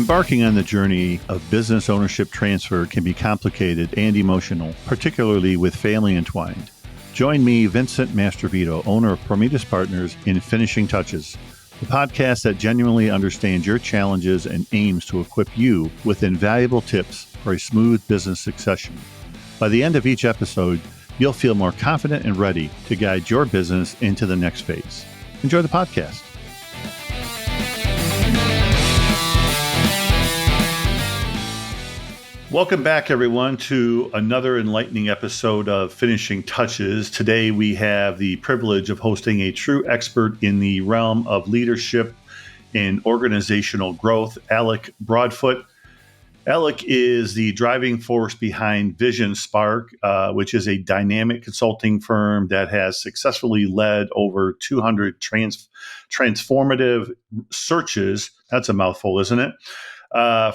Embarking on the journey of business ownership transfer can be complicated and emotional, particularly with family entwined. Join me, Vincent Mastrovito, owner of Prometheus Partners, in Finishing Touches, the podcast that genuinely understands your challenges and aims to equip you with invaluable tips for a smooth business succession. By the end of each episode, you'll feel more confident and ready to guide your business into the next phase. Enjoy the podcast. Welcome back, everyone, to another enlightening episode of Finishing Touches. Today, we have the privilege of hosting a true expert in the realm of leadership and organizational growth, Alec Broadfoot. Alec is the driving force behind VisionSpark, which is a dynamic consulting firm that has successfully led over 200 transformative searches. That's a mouthful, isn't it?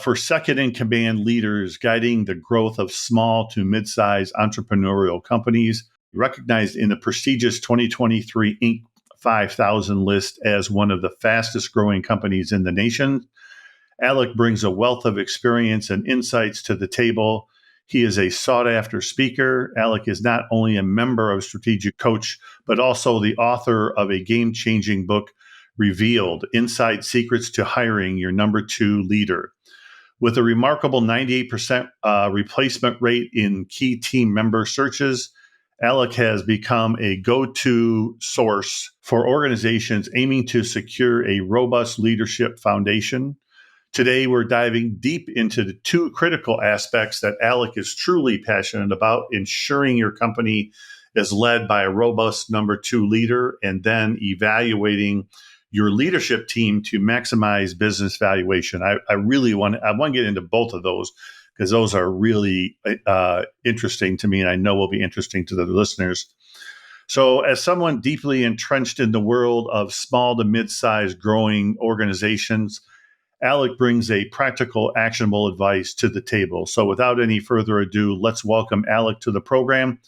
For second-in-command leaders, guiding the growth of small to mid-size entrepreneurial companies, recognized in the prestigious 2023 Inc. 5000 list as one of the fastest-growing companies in the nation. Alec brings a wealth of experience and insights to the table. He is a sought-after speaker. Alec is not only a member of Strategic Coach, but also the author of a game-changing book, Revealed: Inside Secrets to Hiring Your Number 2 Leader. With a remarkable 98% replacement rate in key team member searches, Alec has become a go-to source for organizations aiming to secure a robust leadership foundation. Today, we're diving deep into the two critical aspects that Alec is truly passionate about: ensuring your company is led by a robust number 2 leader, and then evaluating your leadership team to maximize business valuation. I want to get into both of those because those are really interesting to me, and I know will be interesting to the listeners. So as someone deeply entrenched in the world of small to mid-sized growing organizations, Alec brings a practical, actionable advice to the table. So without any further ado, let's welcome Alec to the program.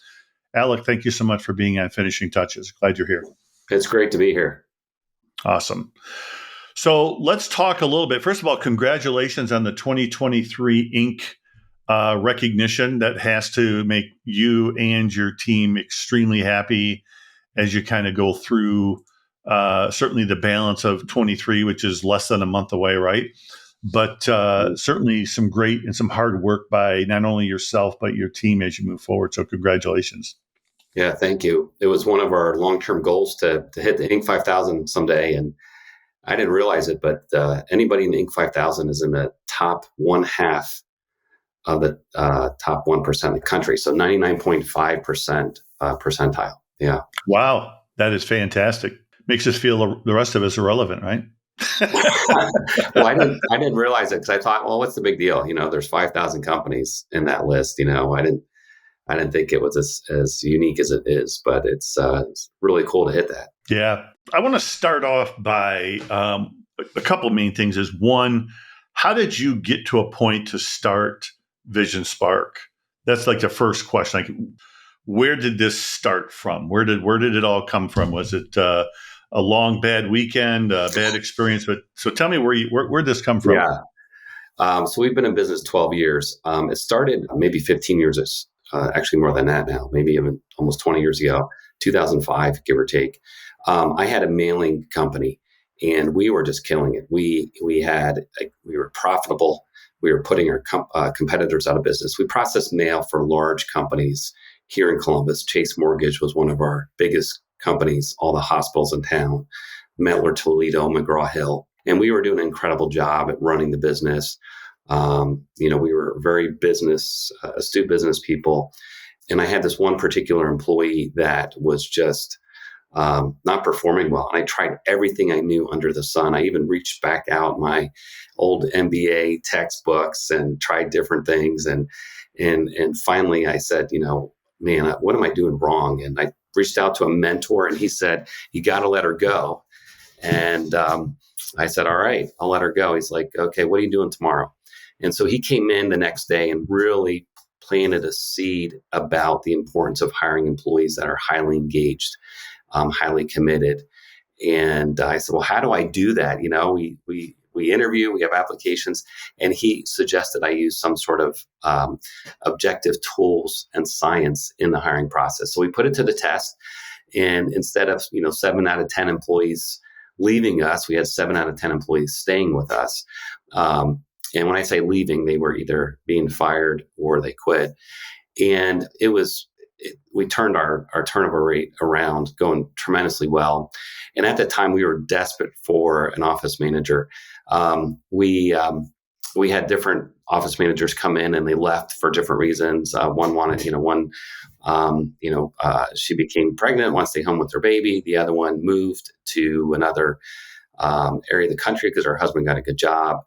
Alec, thank you so much for being on Finishing Touches. Glad you're here. It's great to be here. Awesome. So let's talk a little bit. First of all, congratulations on the 2023 Inc. Recognition. That has to make you and your team extremely happy as you kind of go through certainly the balance of 23, which is less than a month away, right? But certainly some great and some hard work by not only yourself, but your team as you move forward. So congratulations. Yeah, thank you. It was one of our long-term goals to hit the Inc. 5000 someday, and I didn't realize it, but anybody in the Inc. 5000 is in the top 1/2 of the top 1% of the country, so 99.5% percentile. Yeah. Wow, that is fantastic. Makes us feel the rest of us irrelevant, right? Well, I didn't realize it because I thought, well, what's the big deal? There's 5,000 companies in that list. I didn't think it was as unique as it is, but it's really cool to hit that. Yeah. I want to start off by a couple of main things. Is one, how did you get to a point to start VisionSpark? That's like the first question. Like, where did this start from? Where did it all come from? Was it a long, bad weekend, a bad experience? So tell me where'd this come from? Yeah. So we've been in business 12 years. It started maybe 15 years actually more than that now, maybe even almost 20 years ago, 2005, give or take. I had a mailing company and we were just killing it. We were profitable. We were putting our competitors out of business. We processed mail for large companies here in Columbus. Chase Mortgage was one of our biggest companies, all the hospitals in town, Mettler, Toledo, McGraw-Hill. And we were doing an incredible job at running the business. We were very astute business people. And I had this one particular employee that was just not performing well. And I tried everything I knew under the sun. I even reached back out my old MBA textbooks and tried different things. And finally I said, man, what am I doing wrong? And I reached out to a mentor and he said, you got to let her go. And I said, all right, I'll let her go. He's like, okay, what are you doing tomorrow? And so he came in the next day and really planted a seed about the importance of hiring employees that are highly engaged, highly committed. And I said, well, how do I do that? we interview, we have applications, and he suggested I use some sort of objective tools and science in the hiring process. So we put it to the test, and instead of 7 out of 10 employees leaving us, we had 7 out of 10 employees staying with us. And when I say leaving, they were either being fired or they quit. And we turned our turnover rate around, going tremendously well. And at the time, we were desperate for an office manager. We had different office managers come in, and they left for different reasons. One wanted, she became pregnant, wants to stay home with her baby. The other one moved to another area of the country because her husband got a good job.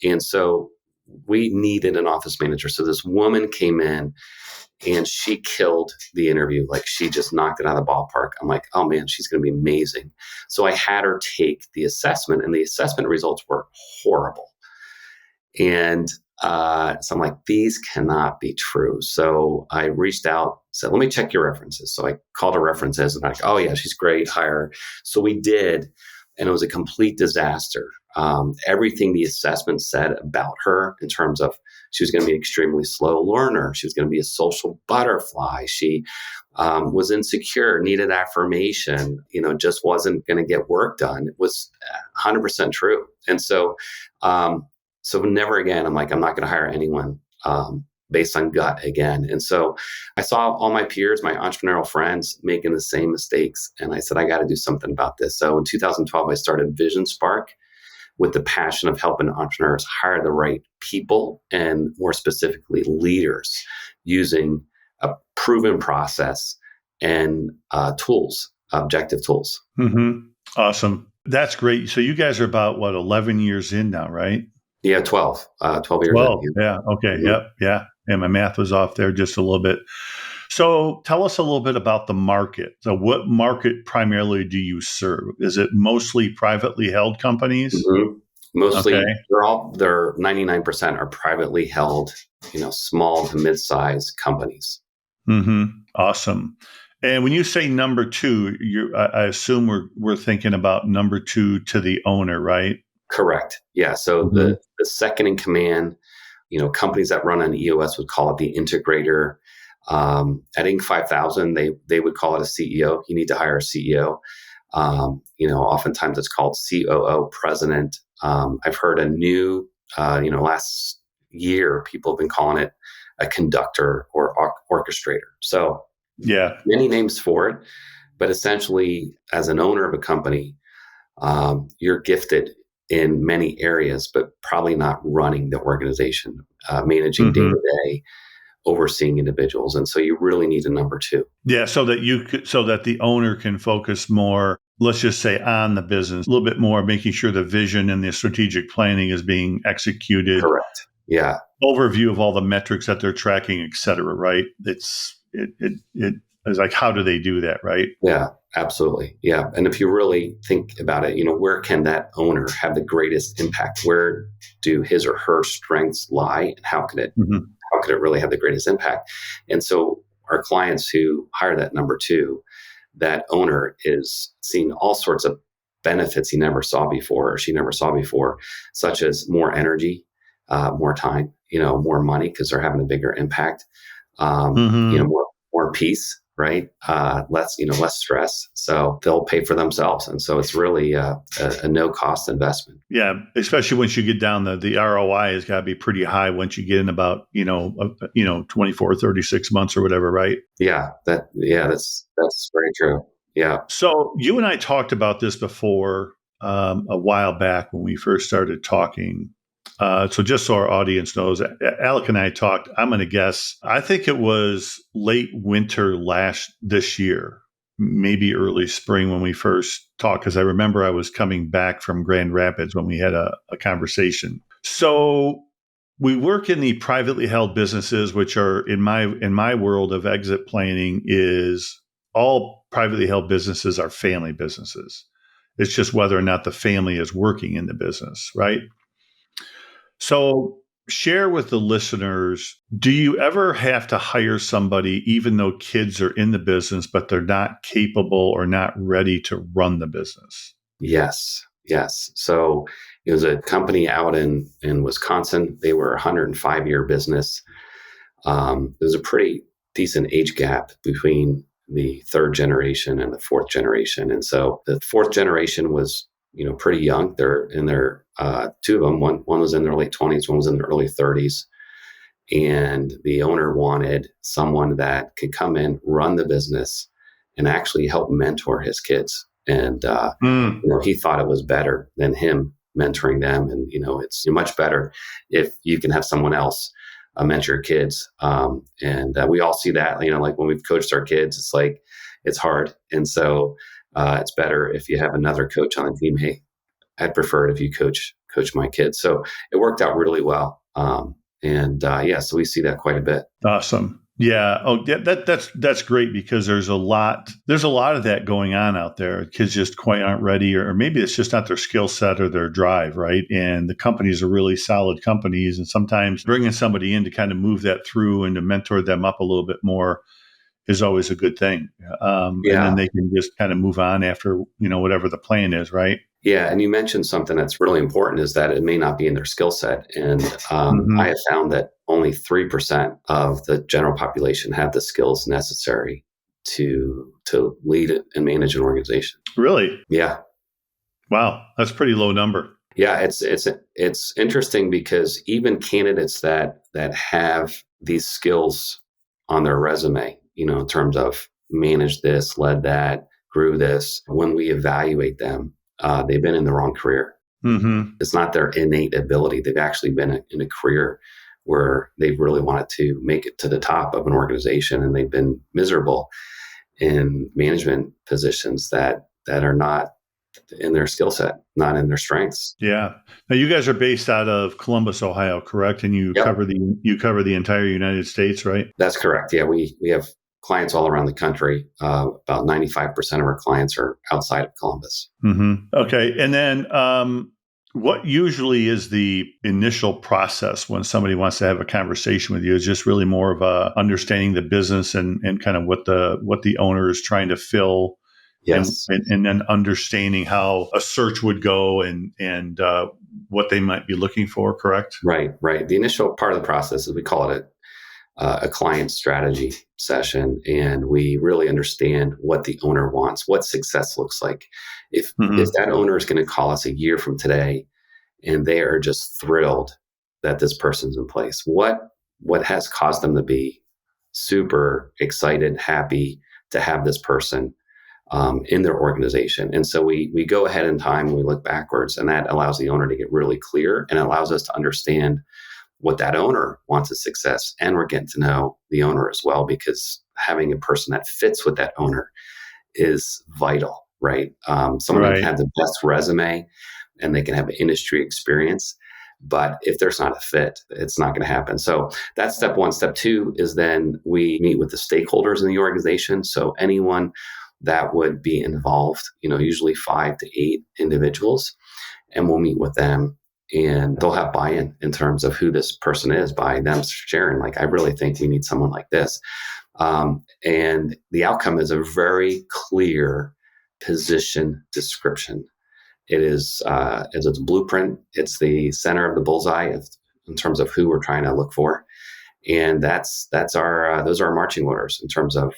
And so we needed an office manager. So this woman came in and she killed the interview. Like, she just knocked it out of the ballpark. I'm like, oh man, she's going to be amazing. So I had her take the assessment, and the assessment results were horrible. And so I'm like, these cannot be true. So I reached out, said, let me check your references. So I called her references, and I'm like, oh yeah, she's great, hire her. So we did, and it was a complete disaster. Everything the assessment said about her, in terms of she was going to be an extremely slow learner, she was going to be a social butterfly, she was insecure, needed affirmation, just wasn't going to get work done, it was 100% true. And so never again, I'm like, I'm not going to hire anyone based on gut again. And so I saw all my peers, my entrepreneurial friends, making the same mistakes. And I said, I got to do something about this. So in 2012, I started VisionSpark with the passion of helping entrepreneurs hire the right people, and more specifically, leaders, using a proven process and tools, objective tools. Mm-hmm. Awesome. That's great. So you guys are about, 11 years in now, right? Yeah, 12 years. 12. Yeah. Okay. Mm-hmm. Yep. Yeah. And my math was off there just a little bit. So tell us a little bit about the market. So what market primarily do you serve? Is it mostly privately held companies? Mm-hmm. Mostly, okay. They're 99% are privately held, small to mid-size companies. Mm-hmm. Awesome. And when you say number two, I assume we're thinking about number two to the owner, right? Correct. Yeah. So mm-hmm. the second in command, companies that run on EOS would call it the integrator. At Inc. 5000, they would call it a CEO. You need to hire a CEO. Oftentimes it's called COO, president. I've heard a new, last year, people have been calling it a conductor or orchestrator. So yeah, many names for it, but essentially as an owner of a company, you're gifted in many areas, but probably not running the organization, managing day to day, overseeing individuals. And so you really need a number two. Yeah. So that the owner can focus more, let's just say, on the business, a little bit more, making sure the vision and the strategic planning is being executed. Correct. Yeah. Overview of all the metrics that they're tracking, et cetera, right? It is like, how do they do that, right? Yeah, absolutely. Yeah. And if you really think about it, where can that owner have the greatest impact? Where do his or her strengths lie? And how could it really have the greatest impact? And so our clients who hire that number two, that owner is seeing all sorts of benefits he never saw before, or she never saw before, such as more energy, more time, more money because they're having a bigger impact, more peace, right? Less stress. So they'll pay for themselves. And so it's really a no cost investment. Yeah. Especially once you get down, the ROI has got to be pretty high once you get in about, 24, 36 months or whatever, right? Yeah. That's very true. Yeah. So you and I talked about this before a while back when we first started talking. So just so our audience knows, Alec and I talked, I'm going to guess, I think it was late winter this year, maybe early spring when we first talked, because I remember I was coming back from Grand Rapids when we had a conversation. So we work in the privately held businesses, which are in my world of exit planning, is all privately held businesses are family businesses. It's just whether or not the family is working in the business, right? So share with the listeners, do you ever have to hire somebody even though kids are in the business, but they're not capable or not ready to run the business? Yes. So, It was a company out in Wisconsin. They were a 105-year business. There was a pretty decent age gap between the third generation and the fourth generation. And so the fourth generation was, pretty young. They're in their, two of them, one was in their late 20s, one was in their early 30s. And the owner wanted someone that could come in, run the business, and actually help mentor his kids. And, he thought it was better than him mentoring them. And, it's much better if you can have someone else mentor your kids. And we all see that, like when we've coached our kids, it's like, it's hard. And so it's better if you have another coach on the team. Hey, I'd prefer it if you coach my kids. So it worked out really well. So we see that quite a bit. Awesome. Yeah. Oh, yeah. That's great, because there's a lot of that going on out there. Kids just quite aren't ready, or maybe it's just not their skill set or their drive, right? And the companies are really solid companies, and sometimes bringing somebody in to kind of move that through and to mentor them up a little bit more is always a good thing. And then they can just kind of move on after, whatever the plan is, right? Yeah. And you mentioned something that's really important, is that it may not be in their skill set. And I have found that only 3% of the general population have the skills necessary to lead and manage an organization. Really? Yeah. Wow. That's a pretty low number. Yeah. It's interesting, because even candidates that have these skills on their resume, in terms of managed this, led that, grew this, when we evaluate them, they've been in the wrong career. Mm-hmm. It's not their innate ability. They've actually been in a career where they've really wanted to make it to the top of an organization, and they've been miserable in management positions that are not in their skill set, not in their strengths. Yeah. Now, you guys are based out of Columbus, Ohio, correct? And you cover the entire United States, right? That's correct. Yeah, we have clients all around the country. About 95% of our clients are outside of Columbus. Mm-hmm. Okay. And then what usually is the initial process when somebody wants to have a conversation with you? Is just really more of a understanding the business and kind of what the owner is trying to fill. Yes. And then understanding how a search would go and what they might be looking for, correct? Right. The initial part of the process is, we call it a client strategy session, and we really understand what the owner wants, what success looks like. If that owner is going to call us a year from today and they are just thrilled that this person's in place, what has caused them to be super excited, happy to have this person in their organization? And so we go ahead in time and we look backwards, and that allows the owner to get really clear, and allows us to understand what that owner wants as success. And we're getting to know the owner as well, because having a person that fits with that owner is vital, right? Someone can have the best resume and they can have industry experience, but if there's not a fit, it's not going to happen. So that's step one. Step two is then we meet with the stakeholders in the organization. So anyone that would be involved, usually 5 to 8 individuals, and we'll meet with them. And they'll have buy-in in terms of who this person is by them sharing, like, I really think we need someone like this. And the outcome is a very clear position description. It is, it's a blueprint. It's the center of the bullseye in terms of who we're trying to look for. And that's our, those are our marching orders in terms of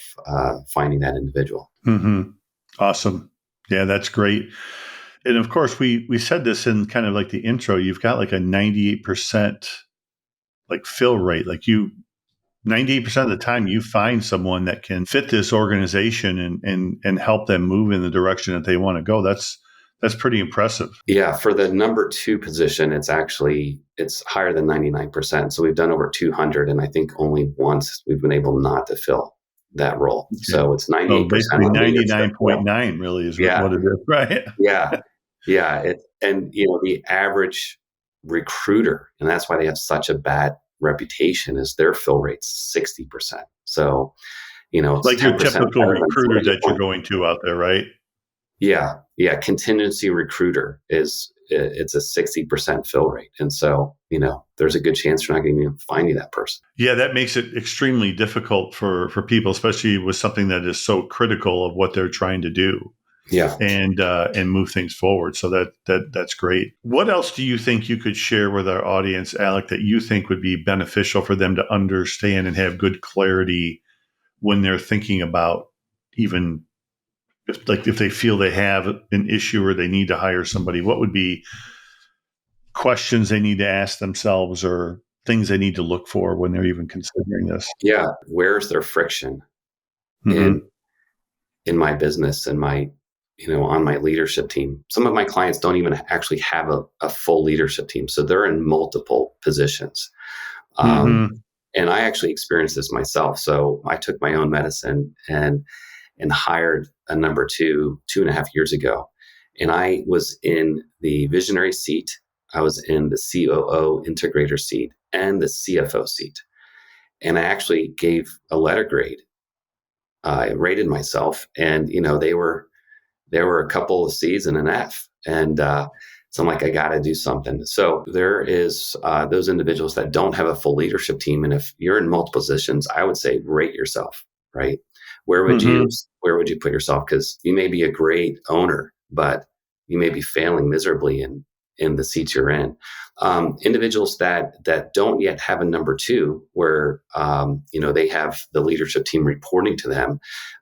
finding that individual. Mm-hmm. Awesome. Yeah, that's great. And of course, we said this in kind of like the intro, you've got like a 98% like fill rate. Like 98% of the time you find someone that can fit this organization and help them move in the direction that they want to go. That's pretty impressive. Yeah. For the number 2 position, it's higher than 99%. So we've done over 200. And I think only once we've been able not to fill that role. Okay. So it's 98%. So basically 99.9 really is what it is, right? Yeah. Yeah. The average recruiter, and that's why they have such a bad reputation, is their fill rate's 60%. So, it's like your typical recruiter that you're going to out there, right? Yeah. Yeah. Contingency recruiter it's a 60% fill rate. And so, there's a good chance you're not going to even find you that person. Yeah. That makes it extremely difficult for people, especially with something that is so critical of what they're trying to do. Yeah. and move things forward. So that's great. What else do you think you could share with our audience, Alec, that you think would be beneficial for them to understand and have good clarity when they're thinking about, even if they feel they have an issue or they need to hire somebody? What would be questions they need to ask themselves or things they need to look for when they're even considering this? Yeah. Where's their friction Mm-hmm. in my business and on my leadership team? Some of my clients don't even actually have a full leadership team. So they're in multiple positions. Mm-hmm. And I actually experienced this myself. So I took my own medicine and hired a number 2.5 years ago. And I was in the visionary seat. I was in the COO integrator seat and the CFO seat. And I actually gave a letter grade. I rated myself, and there were a couple of C's and an F, and so I'm like, I got to do something. So there is those individuals that don't have a full leadership team, and if you're in multiple positions, I would say rate yourself. Right, where would Mm-hmm. you put yourself? Because you may be a great owner, but you may be failing miserably in the seats you're in. Individuals that don't yet have a number 2, where they have the leadership team reporting to them.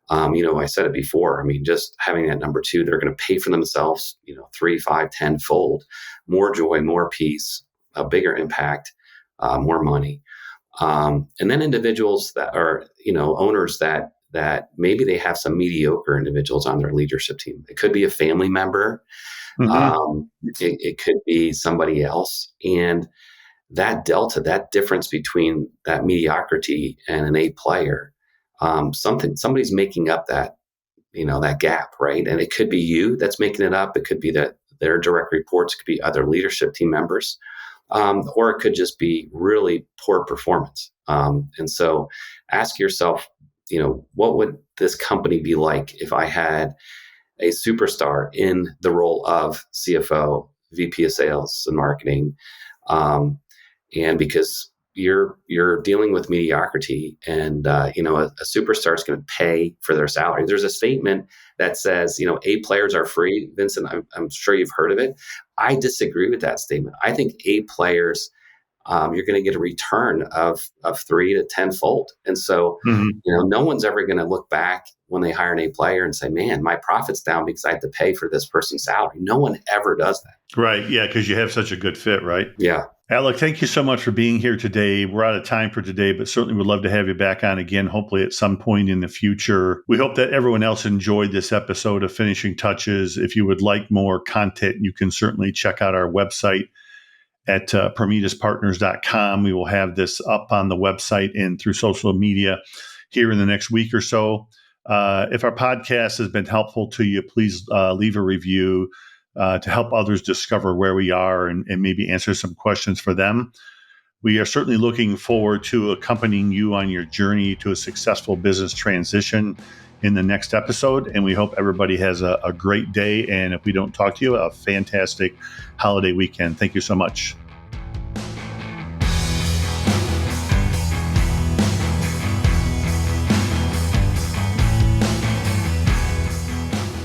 I said it before. I mean, just having that number 2, they're going to pay for themselves, 3, 5, 10-fold, more joy, more peace, a bigger impact, more money. And then individuals that are, owners that maybe they have some mediocre individuals on their leadership team. It could be a family member. Mm-hmm. It could be somebody else. And that delta, that difference between that mediocrity and an A player, somebody's making up that gap, right? And it could be you that's making it up. It could be that their direct reports, it could be other leadership team members, or it could just be really poor performance. And so ask yourself, what would this company be like if I had a superstar in the role of CFO, VP of sales and marketing? And because you're dealing with mediocrity, and a superstar is going to pay for their salary. There's a statement that says, A players are free. Vincent, I'm sure you've heard of it. I disagree with that statement. I think A players, you're going to get a return of 3 to 10-fold. And so, Mm-hmm. no one's ever going to look back when they hire an A player and say, man, my profit's down because I had to pay for this person's salary. No one ever does that. Right. Yeah. Because you have such a good fit, right? Yeah. Alec, thank you so much for being here today. We're out of time for today, but certainly would love to have you back on again, hopefully at some point in the future. We hope that everyone else enjoyed this episode of Finishing Touches. If you would like more content, you can certainly check out our website at PrometheusPartners.com. We will have this up on the website and through social media here in the next week or so. If our podcast has been helpful to you, please leave a review to help others discover where we are and maybe answer some questions for them. We are certainly looking forward to accompanying you on your journey to a successful business transition in the next episode. And we hope everybody has a great day. And if we don't talk to you, a fantastic holiday weekend. Thank you so much.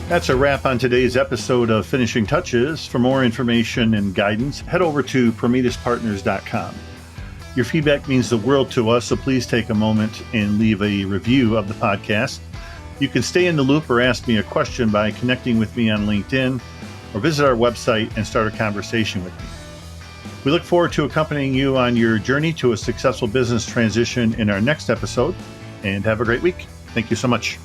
That's a wrap on today's episode of Finishing Touches. For more information and guidance, head over to PrometheusPartners.com. Your feedback means the world to us, so please take a moment and leave a review of the podcast. You can stay in the loop or ask me a question by connecting with me on LinkedIn or visit our website and start a conversation with me. We look forward to accompanying you on your journey to a successful business transition in our next episode, and have a great week. Thank you so much.